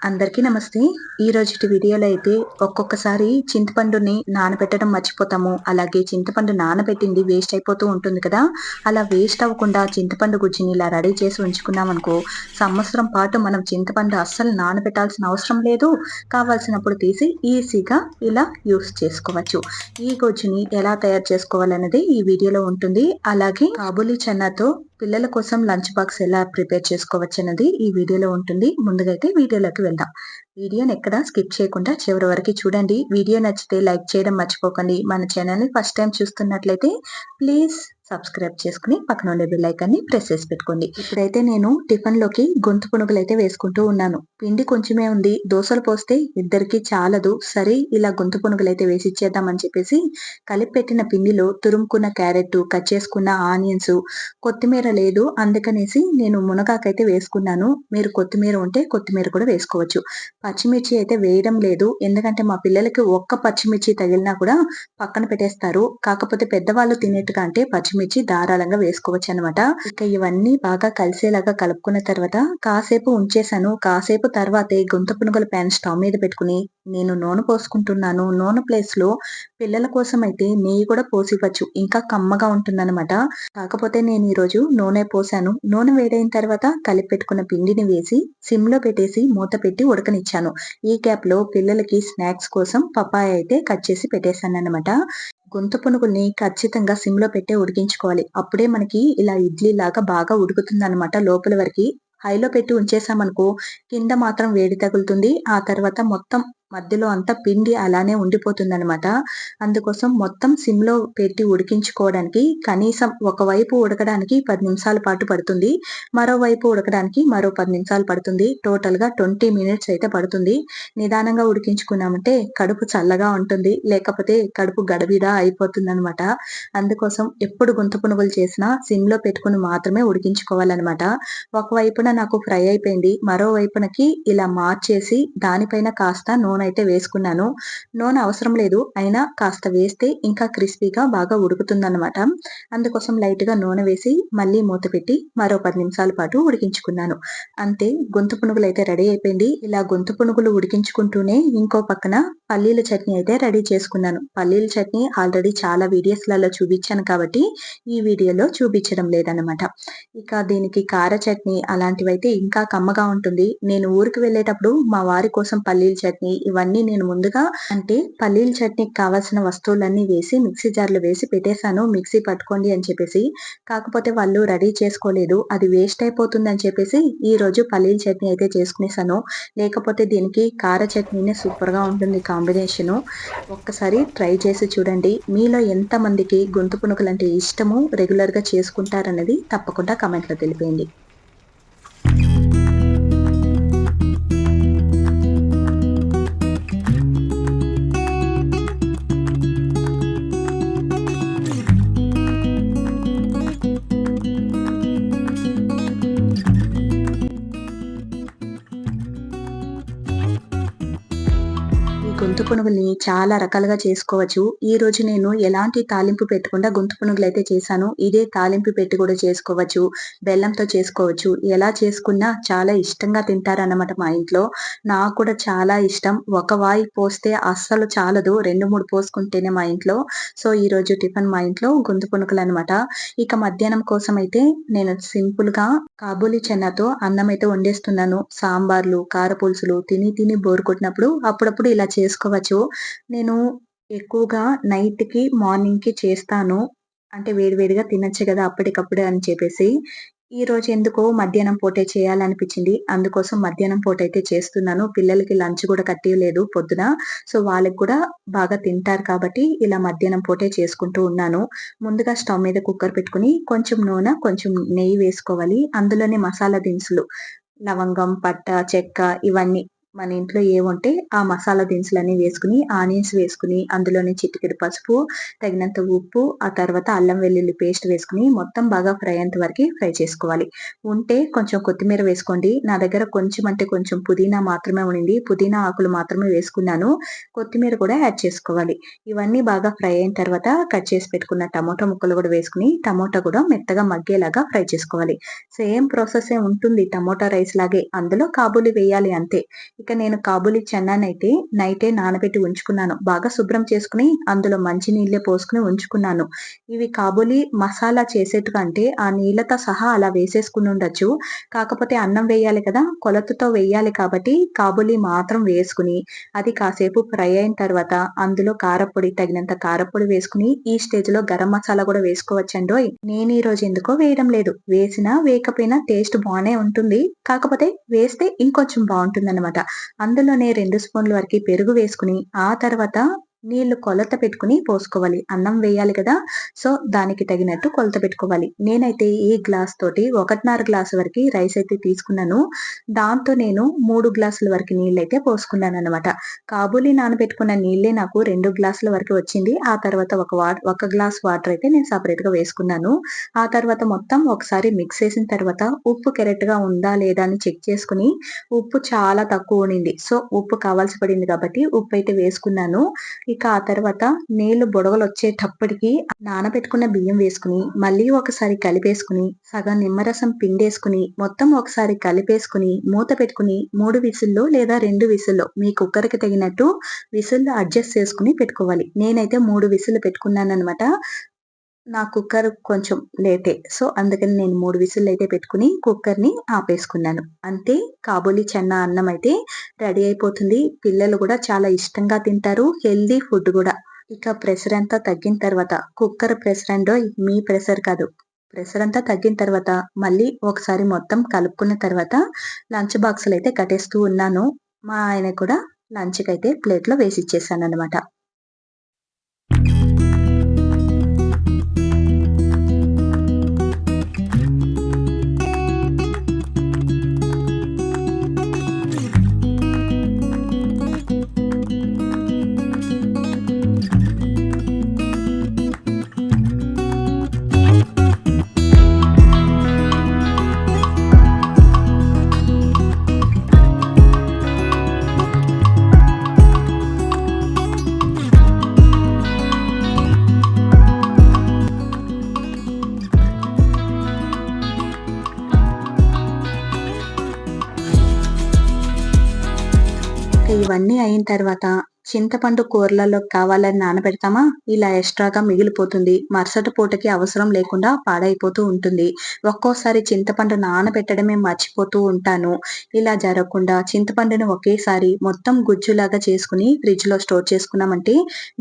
అందరికీ నమస్తే. ఈ రోజుటి వీడియోలో అయితే ఒక్కొక్కసారి చింతపండుని నానబెట్టడం మర్చిపోతాము. అలాగే చింతపండు నానబెట్టింది వేస్ట్ అయిపోతూ ఉంటుంది కదా! అలా వేస్ట్ అవ్వకుండా చింతపండు గుజ్జుని ఇలా రెడీ చేసి ఉంచుకున్నామనుకో, సంవత్సరం పాటు మనం చింతపండు అస్సలు నానబెట్టాల్సిన అవసరం లేదు. కావాల్సినప్పుడు తీసి ఈజీగా ఇలా యూజ్ చేసుకోవచ్చు. ఈ గుజ్జుని ఎలా తయారు చేసుకోవాలన్నది ఈ వీడియోలో ఉంటుంది. అలాగే కాబూలీ చన్నాతో పిల్లల కోసం లంచ్ బాక్స్ ఎలా ప్రిపేర్ చేసుకోవచ్చన్నది ఈ వీడియోలో ఉంటుంది. ముందుగా అయితే వీడియోలోకి వెళ్దాం. వీడియోని ఎక్కడ స్కిప్ చేయకుండా చివరి వరకు చూడండి. వీడియో నచ్చితే లైక్ చేయడం మర్చిపోకండి. మన ఛానల్‌ని ఫస్ట్ టైం చూస్తున్నట్లయితే ప్లీజ్ సబ్స్క్రైబ్ చేసుకొని పక్కన ఉండే బెల్ ఐకాన్‌ని ప్రెస్ చేసి పెట్టుకోండి. ఇప్పుడైతే నేను టిఫిన్‌లోకి గొంతు పునుగులైతే వేసుకుంటూ ఉన్నాను. పిండి కొంచెమే ఉంది. దోసలు పోస్తే ఇద్దరికీ చాలదు. సరే ఇలా గొంతు పునుగులైతే వేసి ఇచ్చేద్దామని చెప్పేసి కలిపి పెట్టిన పిండిలో తురుముకున్న క్యారెట్, కట్ చేసుకున్న ఆనియన్స్, కొత్తిమీర లేదు. అందుకనేసి నేను మునగాకైతే వేసుకున్నాను. మీరు కొత్తిమీర ఉంటే కొత్తిమీర కూడా వేసుకోవచ్చు. పచ్చిమిర్చి అయితే వేయడం లేదు. ఎందుకంటే మా పిల్లలకి ఒక్క పచ్చిమిర్చి తగిలినా కూడా పక్కన పెట్టేస్తారు. కాకపోతే పెద్దవాళ్ళు తినేట్టుగా అంటే పచ్చిమిర్చి ధారాళంగా వేసుకోవచ్చనమాట. ఇక ఇవన్నీ బాగా కలిసేలాగా కలుపుకున్న తర్వాత కాసేపు ఉంచేసాను. కాసేపు తర్వాతే గుంత పునుగుల పాన్ స్టవ్ మీద పెట్టుకుని నేను నూనె పోసుకుంటున్నాను. నూనె ప్లేస్‌లో పిల్లల కోసం అయితే నెయ్యి కూడా పోసివ్వచ్చు. ఇంకా కమ్మగా ఉంటుందనమాట. కాకపోతే నేను ఈరోజు నూనె పోసాను. నూనె వేడైన తర్వాత కలిపి పెట్టుకున్న పిండిని వేసి సిమ్‌లో పెట్టేసి మూత పెట్టి ఉడకనిచ్చాను. ఈ గ్యాప్‌లో పిల్లలకి స్నాక్స్ కోసం పపాయ అయితే కట్ చేసి పెట్టేసాననమాట. గుంత పునుగుల్ని ఖచ్చితంగా సిమ్‌లో పెట్టే ఉడికించుకోవాలి. అప్పుడే మనకి ఇలా ఇడ్లీలాగా బాగా ఉడుకుతుందనమాట లోపలి వరకి. హైలో పెట్టి ఉంచేసామనుకో కింద మాత్రం వేడి తగులుతుంది. ఆ తర్వాత మొత్తం మధ్యలో అంతా పిండి అలానే ఉండిపోతుందనమాట. అందుకోసం మొత్తం సిమ్‌లో పెట్టి ఉడికించుకోవడానికి కనీసం ఒకవైపు ఉడకడానికి 10 నిమిషాల పాటు పడుతుంది. మరోవైపు ఉడకడానికి మరో 10 నిమిషాలు పడుతుంది. టోటల్‌గా 20 మినిట్స్ అయితే పడుతుంది. నిదానంగా ఉడికించుకున్నామంటే కడుపు చల్లగా ఉంటుంది. లేకపోతే కడుపు గడబిడ అయిపోతుందనమాట. అందుకోసం ఎప్పుడు గుంత పునుగులు చేసినా సిమ్‌లో పెట్టుకొని మాత్రమే ఉడికించుకోవాలనమాట. ఒకవైపున నాకు ఫ్రై అయిపోయింది. మరో వైపునకి ఇలా మార్చేసి దానిపైన కాస్త నూనె అయితే వేసుకున్నాను. నూనె అవసరం లేదు. అయినా కాస్త వేస్తే ఇంకా క్రిస్పీగా బాగా ఉడుకుతుందనమాట. అందుకోసం లైట్‌గా నూనె వేసి మళ్ళీ మూత పెట్టి మరో 10 నిమిషాల పాటు ఉడికించుకున్నాను. అంతే గొంతు పునుగులైతే రెడీ అయిపోయింది. ఇలా గొంతు పునుగులు ఉడికించుకుంటూనే ఇంకో పక్కన పల్లీల చట్నీ అయితే రెడీ చేసుకున్నాను. పల్లీల చట్నీ ఆల్రెడీ చాలా వీడియోస్‌లలో చూపించాను కాబట్టి ఈ వీడియోలో చూపించడం లేదనమాట. ఇక దీనికి కార చట్నీ అలాంటివైతే ఇంకా కమ్మగా ఉంటుంది. నేను ఊరికి వెళ్ళేటప్పుడు మా వారి కోసం పల్లీల చట్నీ ఇవన్నీ నేను ముందుగా అంటే పల్లీల చట్నీకి కావాల్సిన వస్తువులన్నీ వేసి మిక్సీ జార్‌లో వేసి పెట్టేసాను. మిక్సీ పట్టుకోండి అని చెప్పేసి. కాకపోతే వాళ్ళు రెడీ చేసుకోలేదు. అది వేస్ట్ అయిపోతుందని చెప్పేసి ఈరోజు పల్లీల చట్నీ అయితే చేసుకునేసాను. లేకపోతే దీనికి కార చట్నీనే సూపర్‌గా ఉంటుంది కాంబినేషను. ఒక్కసారి ట్రై చేసి చూడండి. మీలో ఎంతమందికి గొంతు పునుకులంటే ఇష్టము, రెగ్యులర్‌గా చేసుకుంటారన్నది తప్పకుండా కామెంట్‌లో తెలిపేయండి. ఈ గొంతు పునుగుల్ని చాలా రకాలుగా చేసుకోవచ్చు. ఈరోజు నేను ఎలాంటి తాలింపు పెట్టకుండా గొంతు పునుగులైతే చేశాను. ఇదే తాలింపు పెట్టి కూడా చేసుకోవచ్చు. బెల్లంతో చేసుకోవచ్చు. ఎలా చేసుకున్నా చాలా ఇష్టంగా తింటారన్నమాట మా ఇంట్లో. నాకు కూడా చాలా ఇష్టం. ఒక వాయి పోస్తే అస్సలు చాలదు. 2, 3 పోసుకుంటేనే మా ఇంట్లో. సో, ఈరోజు టిఫిన్ మా ఇంట్లో గొంతు పునుకులనమాట. ఇక మధ్యాహ్నం కోసమైతే నేను సింపుల్‌గా కాబూలీ చన్నాతో అన్నమైతే వండేస్తున్నాను. సాంబార్లు, కారపులుసులు తిని తిని బోర్ కొట్టినప్పుడు అప్పుడప్పుడు ఇలా చేసుకోవచ్చు. నేను ఎక్కువగా నైట్‌కి, మార్నింగ్‌కి చేస్తాను. అంటే వేడి వేడిగా తినొచ్చు గదా! అప్పటికప్పుడే అని చెప్పేసి. ఈరోజు ఎందుకో మధ్యాహ్నం పూటే చేయాలనిపించింది. అందుకోసం మధ్యాహ్నం పూటైతే చేస్తున్నాను. పిల్లలకి లంచ్ గూడా కట్టియలేదు పొద్దున. సో, వాళ్ళకి కూడా బాగా తింటారు కాబట్టి ఇలా మధ్యాహ్నం పూటే చేసుకుంటూ ఉన్నాను. ముందుగా స్టవ్ మీద కుక్కర్ పెట్టుకొని కొంచెం నూనె, కొంచెం నెయ్యి వేసుకోవాలి. అందులోనే మసాలా దినుసులు లవంగం, పట్ట, చెక్క ఇవన్నీ మన ఇంట్లో ఏవుంటే ఆ మసాలా దినుసులన్నీ వేసుకొని, ఆనియన్స్ వేసుకొని, అందులోనే చిటికెడు పసుపు, తగినంత ఉప్పు, ఆ తర్వాత అల్లం వెల్లుల్లి పేస్ట్ వేసుకొని మొత్తం బాగా ఫ్రై అయ్యేంత వరకి ఫ్రై చేసుకోవాలి. ఉంటే కొంచెం కొత్తిమీర వేసుకోండి. నా దగ్గర కొంచెం అంటే కొంచెం పుదీనా మాత్రమే ఉండింది. పుదీనా ఆకులు మాత్రమే వేసుకున్నాను. కొత్తిమీర కూడా యాడ్ చేసుకోవాలి. ఇవన్నీ బాగా ఫ్రై అయిన తర్వాత కట్ చేసి పెట్టుకున్న టమోటా ముక్కలు కూడా వేసుకొని, టమోటా కూడా మెత్తగా మగ్గేలాగా ఫ్రై చేసుకోవాలి. సేమ్ ప్రాసెసే ఉంటుంది టమోటా రైస్ లాగే. అందులో కాబూలి వేయాలి అంతే. ఇక నేను కాబూలీ చన్నానైతే నైటే నానబెట్టి ఉంచుకున్నాను. బాగా శుభ్రం చేసుకొని అందులో మంచి నీళ్ళే పోసుకొని ఉంచుకున్నాను. ఇవి కాబూలీ మసాలా చేసేటివి అంటే ఆ నీళ్ళతో సహా అలా వేసేసుకునుండొచ్చు. కాకపోతే అన్నం వేయాలి కదా! కొలతతో వేయాలి కాబట్టి కాబూలీ మాత్రం వేసుకొని, అది కాసేపు ఫ్రై అయిన తర్వాత అందులో కారప్పొడి తగినంత కారప్పొడి వేసుకొని, ఈ స్టేజ్‌లో గరం మసాలా గూడా వేసుకోవచ్చండోయ్! నేను ఈరోజు ఎందుకో వేయడం లేదు. వేసినా, వేయకపోయినా టేస్ట్ బానే ఉంటుంది. కాకపోతే వేస్తే ఇంకొంచెం బావుంటుందనమాట. అందులోనే 2 స్పూన్ల వరకి పెరుగు వేసుకొని, ఆ తర్వాత నీళ్లు కొలత పెట్టుకొని పోసుకోవాలి. అన్నం వేయాలి కదా! సో, దానికి తగినట్టు కొలత పెట్టుకోవాలి. నేనైతే ఈ గ్లాస్ తోటి 1:30 గ్లాస్ వరకి రైస్ అయితే తీసుకున్నాను. దాంతో నేను 3 గ్లాసుల వరకు నీళ్లయితే పోసుకున్నాననమాట. కాబూలీ నానబెట్టుకున్న నీళ్ళే నాకు 2 గ్లాసుల వరకు వచ్చింది. ఆ తర్వాత ఒక గ్లాస్ వాటర్ అయితే నేను సెపరేట్‌గా వేసుకున్నాను. ఆ తర్వాత మొత్తం ఒకసారి మిక్స్ చేసిన తర్వాత ఉప్పు కరెక్ట్‌గా ఉందా లేదా అని చెక్ చేసుకొని, ఉప్పు చాలా తక్కువ ఉండింది. సో, ఉప్పు కావాల్సి పడింది కాబట్టి ఉప్పైతే వేసుకున్నాను. ఇక ఆ తర్వాత నీళ్లు బుడగలొచ్చేటప్పటికి నానబెట్టుకున్న బియ్యం వేసుకొని, మళ్ళీ ఒకసారి కలిపేసుకొని, సగం నిమ్మరసం పిండేసుకొని, మొత్తం ఒకసారి కలిపేసుకొని, మూత పెట్టుకొని 3 విసిల్‌లో లేదా 2 విసిల్‌లో మీ కుక్కర్‌కి తగినట్టు విసిల్లు అడ్జస్ట్ చేసుకొని పెట్టుకోవాలి. నేనైతే 3 విసిల్లు పెట్టుకున్నాననమాట. నా కుక్కర్ కొంచెం లేటే. సో, అందుకని నేను 3 విసిల్లయితే పెట్టుకొని కుక్కర్‌ని ఆపేసుకున్నాను. అంతే కాబూలీ చన్నా అన్నమయితే రెడీ అయిపోతుంది. పిల్లలు గూడా చాలా ఇష్టంగా తింటారు. హెల్తీ ఫుడ్ గూడా. ఇక ప్రెషరంతా తగ్గిన తర్వాత కుక్కర్ ప్రెషరండోయ్! మీ ప్రెషర్ కాదు. ప్రెషరంతా తగ్గిన తర్వాత మళ్ళీ ఒకసారి మొత్తం కలుపుకున్న తర్వాత లంచ్ బాక్సులయితే కట్టేస్తూ ఉన్నాను. మా ఆయనకి కూడా లంచ్‌కయితే ప్లేట్‌లో వేసిచ్చేసాననమాట. ఇవన్నీ అయిన తర్వాత చింతపండు కూరలలోకి కావాలని నానబెడతామా, ఇలా ఎక్స్‌ట్రాగా మిగిలిపోతుంది. మరుసటి పూటకి అవసరం లేకుండా పాడైపోతూ ఉంటుంది. ఒక్కోసారి చింతపండు నానబెట్టడమే మర్చిపోతూ ఉంటాను. ఇలా జరగకుండా చింతపండుని ఒకేసారి మొత్తం గుజ్జులాగా చేసుకొని ఫ్రిడ్జ్‌లో స్టోర్ చేసుకున్నామంటే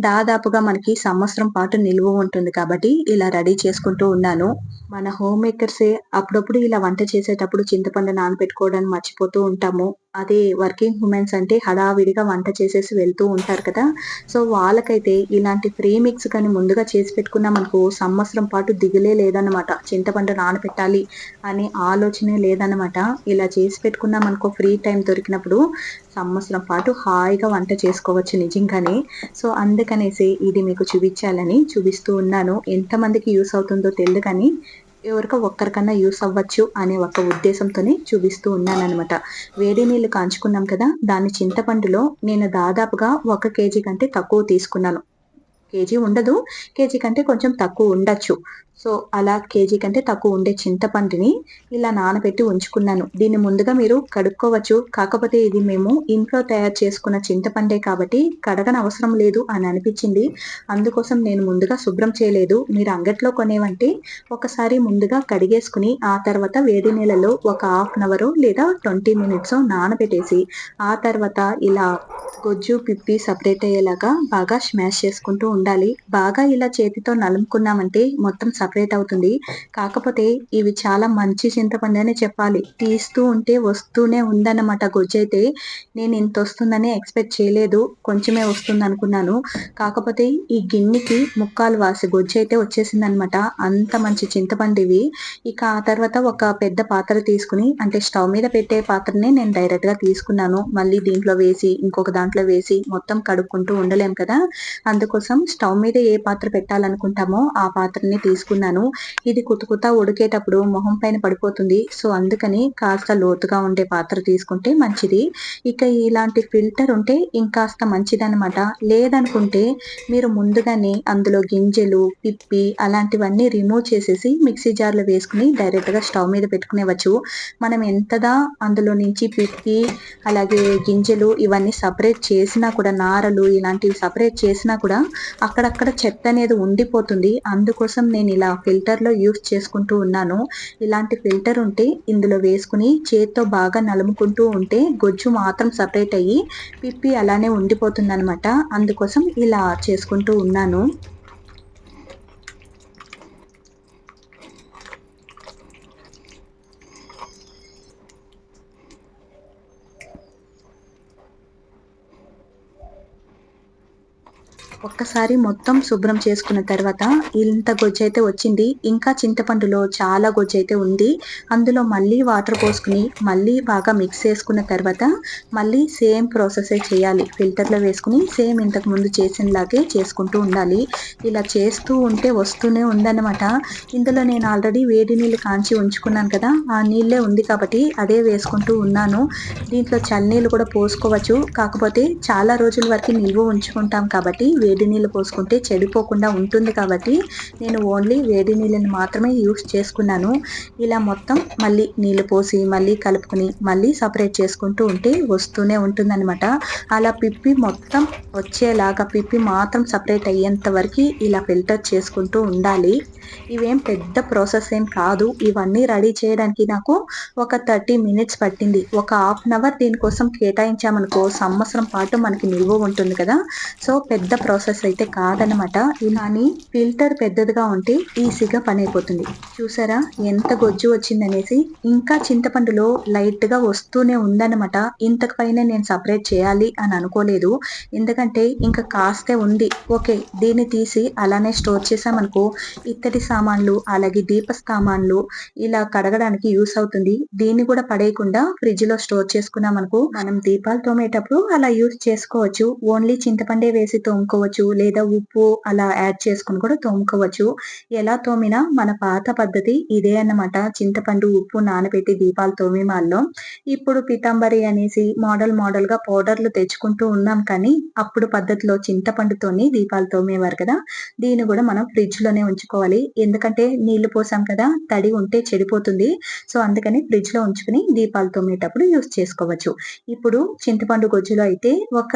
దాదాపుగా మనకి సంవత్సరం పాటు నిలువ ఉంటుంది కాబట్టి ఇలా రెడీ చేసుకుంటూ ఉన్నాను. మన హోమ్ మేకర్సే అప్పుడప్పుడు ఇలా వంట చేసేటప్పుడు చింతపండు నానబెట్టుకోవడాన్ని మర్చిపోతూ ఉంటాము. అదే వర్కింగ్ వుమెన్స్ అంటే హడావిడిగా వంట చేసేసి వెళ్తూ ఉంటారు కదా! సో, వాళ్ళకైతే ఇలాంటి ప్రీ మిక్స్ గాని ముందుగా చేసి పెట్టుకున్నామనుకో సంవత్సరం పాటు దిగులే లేదన్నమాట. చింతపండు నానబెట్టాలి అనే ఆలోచనే లేదన్నమాట. ఇలా చేసి పెట్టుకున్నామనుకో ఫ్రీ టైమ్ దొరికినప్పుడు సంవత్సరం పాటు హాయిగా వంట చేసుకోవచ్చు నిజంగానే. సో, అందుకనేసి ఇది మీకు చూపించాలని చూపిస్తూ ఉన్నాను. ఎంతమందికి యూజ్ అవుతుందో తెలీదు కానీ ఎవరికో ఒక్కరికన్నా యూజ్ అవ్వచ్చు అనే ఒక ఉద్దేశంతోనే చూపిస్తూ ఉన్నాననమాట. వేడి నీళ్లు కాంచుకున్నాం కదా! దాన్ని చింతపండులో నేను దాదాపుగా 1 కేజీ కంటే తక్కువ తీసుకున్నాను. కేజీ ఉండదు. కేజీ కంటే కొంచెం తక్కువ ఉండొచ్చు. సో, అలా కేజీ కంటే తక్కువ ఉండే చింతపండుని ఇలా నానబెట్టి ఉంచుకున్నాను. దీన్ని ముందుగా మీరు కడుక్కోవచ్చు. కాకపోతే ఇది మేము ఇంట్లో తయారు చేసుకున్న చింతపండే కాబట్టి కడగనవసరం లేదు అని అనిపిచ్చింది. అందుకోసం నేను ముందుగా శుభ్రం చేయలేదు. మీరు అంగట్లో కొనేవంటే ఒకసారి ముందుగా కడిగేసుకొని, ఆ తర్వాత వేడి నీళ్ళలో ఒక హాఫ్ అన్ అవరో లేదా 20 మినిట్సో నానబెట్టేసి, ఆ తర్వాత ఇలా గొజ్జు, పిప్పి సెపరేట్ అయ్యేలాగా బాగా స్మాష్ చేసుకుంటూ ఉండాలి. బాగా ఇలా చేతితో నలుముకున్నామంటే మొత్తం సెపరేట్ అవుతుంది. కాకపోతే ఇవి చాలా మంచి చింతపండనే చెప్పాలి. తీస్తూ ఉంటే వస్తూనే ఉందన్నమాట గొజ్జయితే. నేను ఇంతొస్తుందని ఎక్స్‌పెక్ట్ చేయలేదు. కొంచెమే వస్తుందనుకున్నాను. కాకపోతే ఈ గిన్నెకి ముక్కాలు వాసి గొజ్జయితే వచ్చేసిందనమాట. అంత మంచి చింతపండివి. ఇక ఆ తర్వాత ఒక పెద్ద పాత్ర తీసుకొని అంటే స్టవ్ మీద పెట్టే పాత్రనే నేను డైరెక్ట్‌గా తీసుకున్నాను. మళ్ళీ దీంట్లో వేసి, ఇంకొక దాంట్లో వేసి మొత్తం కడుక్కుంటూ ఉండలేం కదా! అందుకోసం స్టవ్ మీద ఏ పాత్ర పెట్టాలనుకుంటామో ఆ పాత్రని తీసుకున్నాను. ఇది కుతకుత ఉడికేటప్పుడు మొహం పైన పడిపోతుంది. సో, అందుకని కాస్త లోతుగా ఉండే పాత్ర తీసుకుంటే మంచిది. ఇక ఇలాంటి ఫిల్టర్ ఉంటే ఇంకాస్త మంచిదనమాట. లేదనుకుంటే మీరు ముందుగానే అందులో గింజలు, పిప్పి అలాంటివన్నీ రిమూవ్ చేసేసి మిక్సీ జార్‌లో వేసుకొని డైరెక్ట్‌గా స్టవ్ మీద పెట్టుకునేవచ్చు. మనం ఎంతగా అందులో నుంచి పిప్పి, అలాగే గింజలు ఇవన్నీ సెపరేట్ చేసినా కూడా నారలు ఇలాంటివి సెపరేట్ చేసినా కూడా అక్కడక్కడ చెత్త అనేది ఉండిపోతుంది. అందుకోసం నేను ఇలా ఫిల్టర్‌లో యూజ్ చేసుకుంటూ ఉన్నాను. ఇలాంటి ఫిల్టర్ ఉంటే ఇందులో వేసుకొని చేత్తో బాగా నలుముకుంటూ ఉంటే గొజ్జు మాత్రం సెపరేట్ అయ్యి పిప్పి అలానే ఉండిపోతుందనమాట. అందుకోసం ఇలా చేసుకుంటూ ఉన్నాను. ఒక్కసారి మొత్తం శుభ్రం చేసుకున్న తర్వాత ఇంత గొజ్జయితే వచ్చింది. ఇంకా చింతపండులో చాలా గొజ్జయితే ఉంది. అందులో మళ్ళీ వాటర్ పోసుకొని, మళ్ళీ బాగా మిక్స్ చేసుకున్న తర్వాత, మళ్ళీ సేమ్ ప్రాసెసే చేయాలి. ఫిల్టర్‌లో వేసుకొని సేమ్ ఇంతకు ముందు చేసినలాగే చేసుకుంటూ ఉండాలి. ఇలా చేస్తూ ఉంటే వస్తూనే ఉందన్నమాట. ఇందులో నేను ఆల్రెడీ వేడి నీళ్ళు కాంచి ఉంచుకున్నాను కదా! ఆ నీళ్ళే ఉంది కాబట్టి అదే వేసుకుంటూ ఉన్నాను. దీంట్లో చన్నీళ్ళు కూడా పోసుకోవచ్చు. కాకపోతే చాలా రోజుల వరకి నిల్వ ఉంచుకుంటాం కాబట్టి వేడి నీళ్ళు పోసుకుంటే చెడిపోకుండా ఉంటుంది కాబట్టి నేను ఓన్లీ వేడి నీళ్ళని మాత్రమే యూజ్ చేసుకున్నాను. ఇలా మొత్తం మళ్ళీ నీళ్ళు పోసి, మళ్ళీ కలుపుకొని, మళ్ళీ సెపరేట్ చేసుకుంటూ ఉంటే వస్తూనే ఉంటుందనమాట. అలా పిప్పి మొత్తం వచ్చేలాగా పిప్పి మాత్రం సెపరేట్ అయ్యేంత వరకి ఇలా ఫిల్టర్ చేసుకుంటూ ఉండాలి. ఇవేం పెద్ద ప్రాసెస్ ఏం కాదు. ఇవన్నీ రెడీ చేయడానికి నాకు ఒక 30 మినిట్స్ పట్టింది. ఒక హాఫ్ అన్ అవర్ దీనికోసం కేటాయించామనుకో సంవత్సరం పాటు మనకి నిల్వ ఉంటుంది కదా! సో, పెద్ద ప్రాసెస్ అయితే కాదనమాట. కానీ ఫిల్టర్ పెద్దదిగా ఉంటే ఈజీగా పనైపోతుంది. చూసారా ఎంత గొజ్జు వచ్చిందనేసి. ఇంకా చింతపండులో లైట్‌గా వస్తూనే ఉందనమాట. ఇంతకు పైన నేను సెపరేట్ చేయాలి అని అనుకోలేదు. ఎందుకంటే ఇంకా కాస్తే ఉంది. ఓకే. దీన్ని తీసి అలానే స్టోర్ చేశామనుకో ఇత్తడి సామాన్లు, అలాగే దీప సామాన్లు ఇలా కడగడానికి యూజ్ అవుతుంది. దీన్ని కూడా పడేయకుండా ఫ్రిడ్జ్‌లో స్టోర్ చేసుకున్నామనుకో మనం దీపాలు తోమేటప్పుడు అలా యూజ్ చేసుకోవచ్చు. ఓన్లీ చింతపండే వేసి తోముకోవచ్చు. లేదా ఉప్పు అలా యాడ్ చేసుకొని కూడా తోముకోవచ్చు. ఎలా తోమినా మన పాత పద్ధతి ఇదే అన్నమాట. చింతపండు, ఉప్పు నానబెట్టి దీపాలు తోమేవాళ్ళం. ఇప్పుడు పీతాంబరి అనేసి మోడల్‌గా పౌడర్‌లు తెచ్చుకుంటూ ఉన్నాం కానీ, అప్పుడు పద్ధతిలో చింతపండుతోని దీపాలు తోమేవారు కదా! దీన్ని కూడా మనం ఫ్రిడ్జ్‌లోనే ఉంచుకోవాలి. ఎందుకంటే నీళ్లు పోసాం కదా! తడి ఉంటే చెడిపోతుంది. సో, అందుకని ఫ్రిడ్జ్‌లో ఉంచుకొని దీపాలు తోమేటప్పుడు యూజ్ చేసుకోవచ్చు. ఇప్పుడు చింతపండు గుజ్జులో అయితే ఒక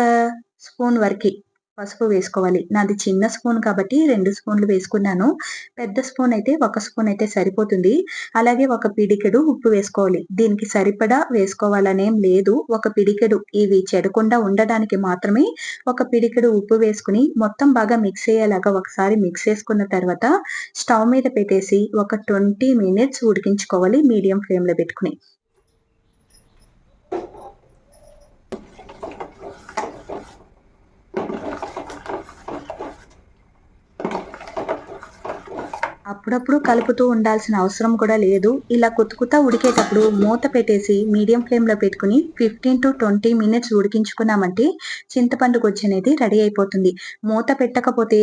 స్పూన్ వరకి పసుపు వేసుకోవాలి. నాది చిన్న స్పూన్ కాబట్టి 2 స్పూన్లు వేసుకున్నాను. పెద్ద స్పూన్ అయితే 1 స్పూన్ అయితే సరిపోతుంది. అలాగే ఒక పిడికెడు ఉప్పు వేసుకోవాలి. దీనికి సరిపడా వేసుకోవాలనేం లేదు. ఒక పిడికెడు ఇవి చెడకుండా ఉండడానికి మాత్రమే ఒక పిడికెడు ఉప్పు వేసుకొని మొత్తం బాగా మిక్స్ అయ్యేలాగా ఒకసారి మిక్స్ చేసుకున్న తర్వాత స్టవ్ మీద పెట్టేసి ఒక 20 మినిట్స్ ఉడికించుకోవాలి మీడియం ఫ్లేమ్‌లో పెట్టుకొని. అప్పుడప్పుడు కలుపుతూ ఉండాల్సిన అవసరం కూడా లేదు. ఇలా కుత ఉడికేటప్పుడు మూత పెట్టేసి మీడియం ఫ్లేమ్‌లో పెట్టుకొని 15-20 మినిట్స్ ఉడికించుకున్నామంటే చింతపండు గుజ్జనేది రెడీ అయిపోతుంది. మూత పెట్టకపోతే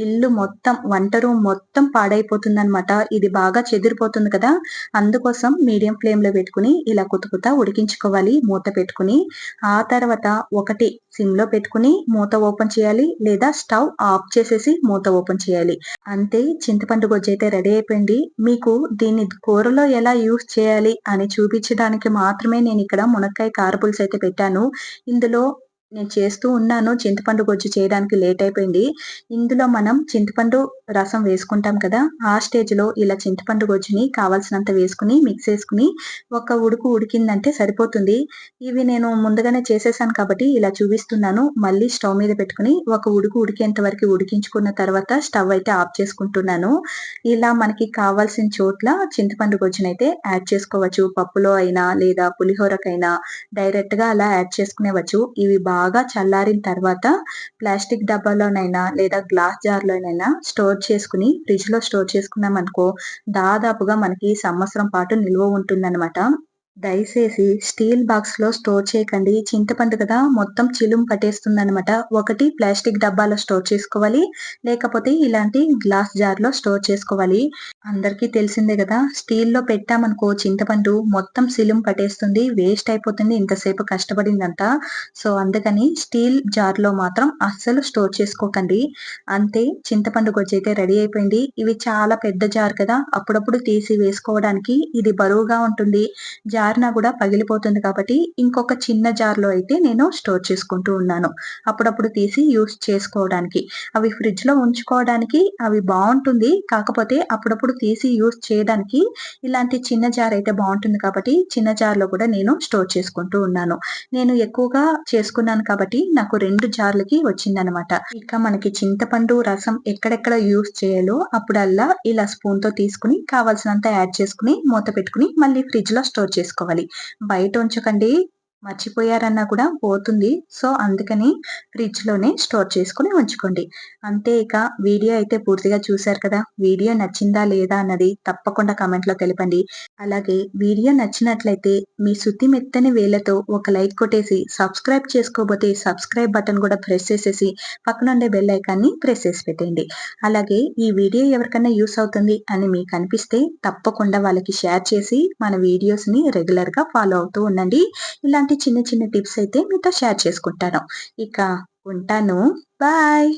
ఇల్లు మొత్తం వంట రూమ్ మొత్తం పాడైపోతుందనమాట. ఇది బాగా చెదిరిపోతుంది కదా! అందుకోసం మీడియం ఫ్లేమ్‌లో పెట్టుకొని ఇలా ఉడికించుకోవాలి మూత పెట్టుకొని. ఆ తర్వాత ఒకటి సిమ్‌లో పెట్టుకొని మూత ఓపెన్ చేయాలి. లేదా స్టవ్ ఆఫ్ చేసేసి మూత ఓపెన్ చేయాలి. అంతే చింతపండు గొజ్జయితే రెడీ అయిపోయింది. మీకు దీన్ని కూరలో ఎలా యూజ్ చేయాలి అని చూపించడానికి మాత్రమే నేనిక్కడ మునక్కాయ కారపులుసయితే పెట్టాను. ఇందులో నేను చేస్తూ ఉన్నాను. చింతపండు గుజ్జు చేయడానికి లేట్ అయిపోయింది. ఇందులో మనం చింతపండు రసం వేసుకుంటాం కదా! ఆ స్టేజ్‌లో ఇలా చింతపండు గుజ్జుని కావాల్సినంత వేసుకొని, మిక్స్ చేసుకొని, ఒక ఉడుకు ఉడికిందంటే సరిపోతుంది. ఇవి నేను ముందుగానే చేసేసాను కాబట్టి ఇలా చూపిస్తున్నాను. మళ్ళీ స్టవ్ మీద పెట్టుకొని, ఒక ఉడుకు ఉడికేంత వరకు ఉడికించుకున్న తర్వాత స్టవ్ అయితే ఆఫ్ చేసుకుంటున్నాను. ఇలా మనకి కావాల్సిన చోట్ల చింతపండు గుజ్జునైతే యాడ్ చేసుకోవచ్చు. పప్పులో అయినా, లేదా పులిహోరకైనా డైరెక్ట్‌గా అలా యాడ్ చేసుకునేవచ్చు. ఇవి బాగా చల్లారిన తర్వాత ప్లాస్టిక్ డబ్బాలోనైనా లేదా గ్లాస్ జార్‌లోనైనా స్టోర్ చేసుకొని ఫ్రిడ్జ్‌లో స్టోర్ చేసుకున్నామనుకో దాదాపుగా మనకి సంవత్సరం పాటు నిల్వ ఉంటుందనమాట. దయచేసి స్టీల్ బాక్స్‌లో స్టోర్ చేయకండి. చింతపండు కదా! మొత్తం చిలుము పట్టేస్తుందనమాట. ఒకటి ప్లాస్టిక్ డబ్బాలో స్టోర్ చేసుకోవాలి. లేకపోతే ఇలాంటి గ్లాస్ జార్‌లో స్టోర్ చేసుకోవాలి. అందరికీ తెలిసిందే గదా! స్టీల్‌లో పెట్టామనుకో చింతపండు మొత్తం సిలుము పట్టేస్తుంది. వేస్ట్ అయిపోతుంది ఇంతసేపు కష్టపడిందంతా. సో, అందుకని స్టీల్ జార్‌లో మాత్రం అస్సలు స్టోర్ చేసుకోకండి. అంతే చింతపండు గొజ్జయితే రెడీ అయిపోయింది. ఇవి చాలా పెద్ద జార్ కదా! అప్పుడప్పుడు తీసి వేసుకోవడానికి ఇది బరువుగా ఉంటుంది. జారినా గూడా పగిలిపోతుంది కాబట్టి, ఇంకొక చిన్న జార్‌లో అయితే నేను స్టోర్ చేసుకుంటూ ఉన్నాను. అప్పుడప్పుడు తీసి యూజ్ చేసుకోవడానికి. అవి ఫ్రిడ్జ్‌లో ఉంచుకోవడానికి అవి బావుంటుంది. కాకపోతే అప్పుడప్పుడు తీసి యూజ్ చేయడానికి ఇలాంటి చిన్న జార్ అయితే బావుంటుంది కాబట్టి, చిన్న జార్‌లో కూడా నేను స్టోర్ చేసుకుంటూ ఉన్నాను. నేను ఎక్కువగా చేసుకున్నాను కాబట్టి, నాకు 2 జార్‌లకి వచ్చిందనమాట. ఇక మనకి చింతపండు రసం ఎక్కడెక్కడ యూజ్ చేయాలో అప్పుడల్లా ఇలా స్పూన్‌తో తీసుకొని కావాల్సినంత యాడ్ చేసుకొని, మూత పెట్టుకొని మళ్ళీ ఫ్రిడ్జ్‌లో స్టోర్ చేసుకోవాలి. బయట ఉంచకండి. మర్చిపోయారన్నా కూడా పోతుంది. సో, అందుకని ఫ్రిడ్జ్‌లోనే స్టోర్ చేసుకొని ఉంచుకోండి. అంతే ఇక వీడియో అయితే పూర్తిగా చూసారు కదా! వీడియో నచ్చిందా లేదా అన్నది తప్పకుండా కామెంట్‌లో తెలపండి. అలాగే వీడియో నచ్చినట్లయితే మీ శుతి మెత్తని వేళ్ళతో ఒక లైక్ కొట్టేసి, సబ్స్క్రైబ్ చేసుకోకపోతే సబ్స్క్రైబ్ బటన్ కూడా ప్రెస్ చేసేసి, పక్కనుండే బెల్ ఐకాన్‌ని ప్రెస్ చేసి పెట్టేయండి. అలాగే ఈ వీడియో ఎవరికన్నా యూజ్ అవుతుంది అని మీకనిపిస్తే తప్పకుండా వాళ్ళకి షేర్ చేసి మన వీడియోస్‌ని రెగ్యులర్‌గా ఫాలో అవుతూ ఉండండి. ఇలాంటి చిన్న చిన్న టిప్స్ అయితే మీతో షేర్ చేసుకుంటాను. ఇక ఉంటాను. బాయ్.